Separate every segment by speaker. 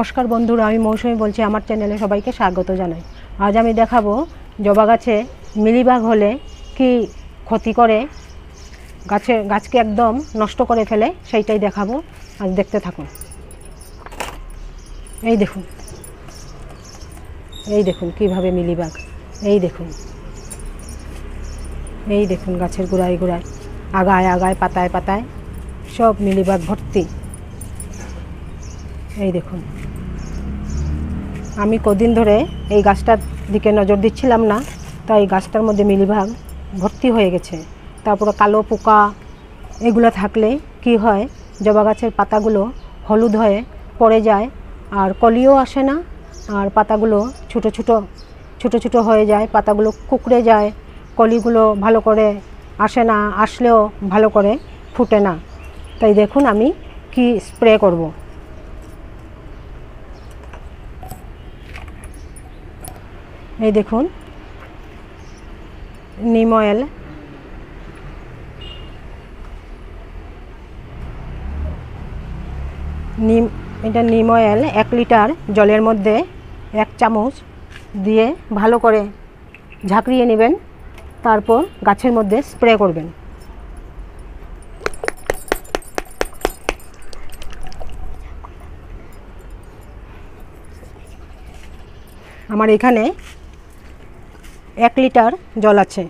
Speaker 1: নমস্কার বন্ধুরা, আমি মৌসুমী বলছি। আমার চ্যানেলে সবাইকে স্বাগত জানাই। আজ আমি দেখাবো জবা গাছে মিলিবাগ হলে কি ক্ষতি করে, গাছকে একদম নষ্ট করে ফেলে, সেইটাই দেখাবো। আজ দেখতে থাকুন। এই দেখুন কিভাবে মিলিবাগ, এই দেখুন গাছের গোড়ায় গোড়ায়, আগায় আগায়, পাতায় পাতায় সব মিলিবাগ ভর্তি। এই দেখুন, আমি কদিন ধরে এই গাছটার দিকে নজর দিচ্ছিলাম না, তাই গাছটার মধ্যে মিলিবাগ ভর্তি হয়ে গেছে। তারপরে কালো পোকা এগুলো থাকলে কি হয়, জবা গাছের পাতাগুলো হলুদ হয়ে পড়ে যায়, আর কলিও আসে না, আর পাতাগুলো ছোটো ছোটো হয়ে যায়, পাতাগুলো কুঁকড়ে যায়, কলিগুলো ভালো করে আসে না, আসলেও ভালো করে ফুটে না। তাই দেখুন আমি কি স্প্রে করব। এই দেখুন নিম অয়েল, এটা নিম অয়েল 1 লিটার জলের মধ্যে 1 চামচ দিয়ে ভালো করে ঝাঁকড়িয়ে নেবেন, তারপর গাছের মধ্যে স্প্রে করবেন। আমার এখানে 1 লিটার জল আছে।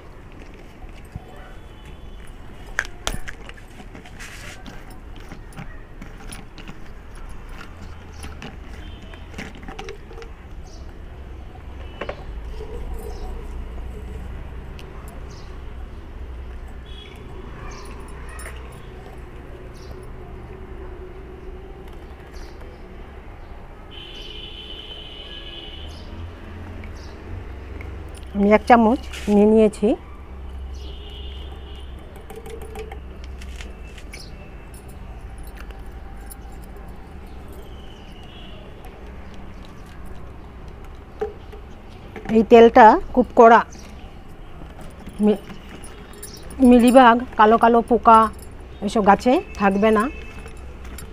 Speaker 1: আমি 1 চামচ নিয়ে নিয়েছি। এই তেলটা খুব কড়া, মিলিবাগ, কালো কালো পোকা এসব গাছে থাকবে না।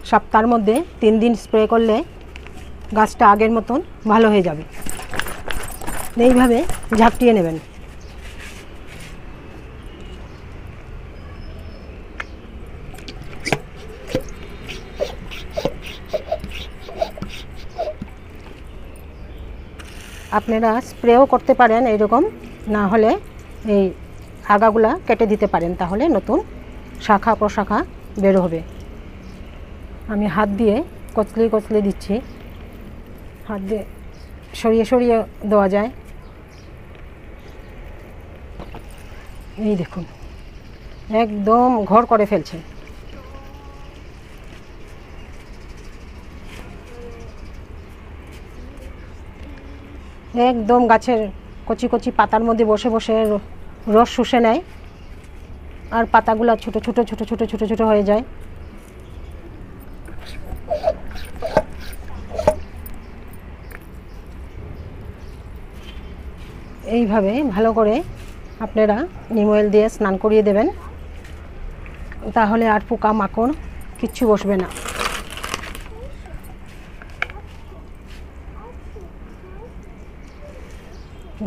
Speaker 1: সপ্তাহের মধ্যে 3 দিন স্প্রে করলে গাছটা আগের মতন ভালো হয়ে যাবে। এইভাবে ঝাঁপিয়ে নেবেন। আপনারা স্প্রেও করতে পারেন এইরকম, না হলে এই আগাগুলা কেটে দিতে পারেন, তাহলে নতুন শাখা প্রশাখা বের হবে। আমি হাত দিয়ে কচলে দিচ্ছি, হাত দিয়ে সরিয়ে দেওয়া যায়। এই দেখুন একদম ঘর করে ফেলছে। একদম গাছের কচি পাতার মধ্যে বসে বসে রস শুষে নেয়, আর পাতাগুলো ছোট ছোট হয়ে যায়। এইভাবে ভালো করে আপনারা নিম অয়েল দিয়ে স্নান করিয়ে দেবেন, তাহলে আর পোকা মাকড় কিচ্ছু বসবে না।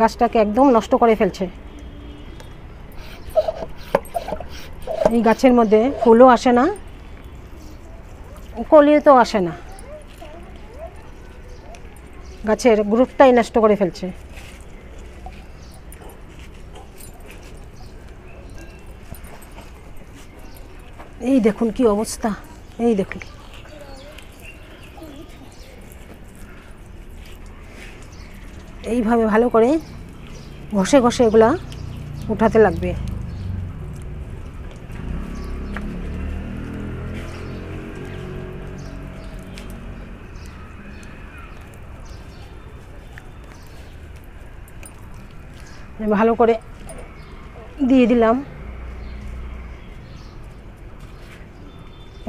Speaker 1: গাছটাকে একদম নষ্ট করে ফেলছে। এই গাছের মধ্যে ফুলও আসে না, কলিও তো আসে না, গাছের গ্রুপটাই নষ্ট করে ফেলছে। এই দেখুন কি অবস্থা, এই দেখুন। এইভাবে ভালো করে ঘষে এগুলা উঠাতে লাগবে। ভালো করে দিয়ে দিলাম।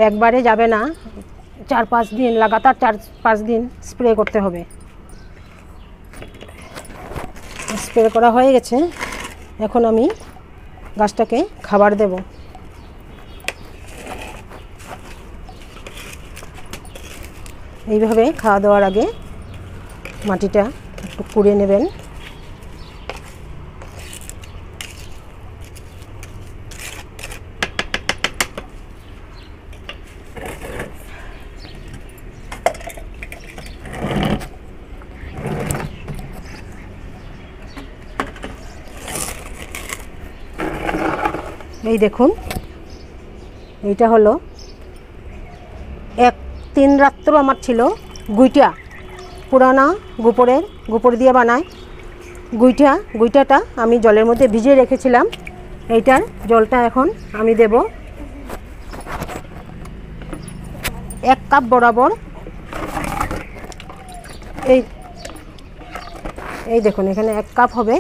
Speaker 1: একবারে যাবে না, 4-5 দিন লাগাতার 4-5 দিন স্প্রে করতে হবে। স্প্রে করা হয়ে গেছে, এখন আমি গাছটাকে খাবার দেব। এইভাবে খাওয়া দাওয়ার আগে মাটিটা একটু কুড়ে নেবেন। এই দেখুন, এইটা হলো 3 রাত্র আমার ছিল গুইটা, পুরানা গোবর দিয়ে বানায় গুইটাটা আমি জলের মধ্যে ভিজিয়ে রেখেছিলাম। এইটার জলটা এখন আমি দেব 1 কাপ বরাবর। এই দেখুন, এখানে 1 কাপ হবে।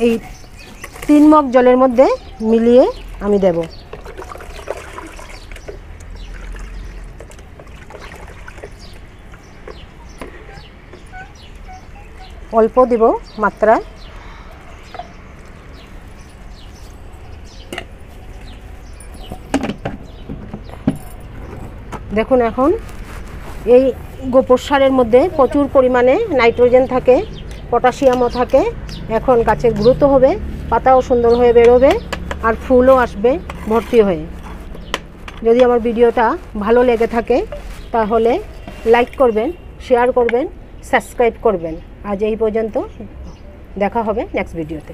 Speaker 1: এই 3 মগ জলের মধ্যে মিলিয়ে আমি দেব। অল্প দেব মাত্রায়। দেখুন, এখন এই গোবর সারের মধ্যে প্রচুর পরিমাণে নাইট্রোজেন থাকে, পটাশিয়ামও থাকে। এখন গাছের গ্রোথ হবে, পাতাও সুন্দর হয়ে বেরোবে, আর ফুলও আসবে ভর্তি হয়ে। যদি আমার ভিডিওটা ভালো লেগে থাকে তাহলে লাইক করবেন, শেয়ার করবেন, সাবস্ক্রাইব করবেন। আজ এই পর্যন্ত, দেখা হবে নেক্সট ভিডিওতে।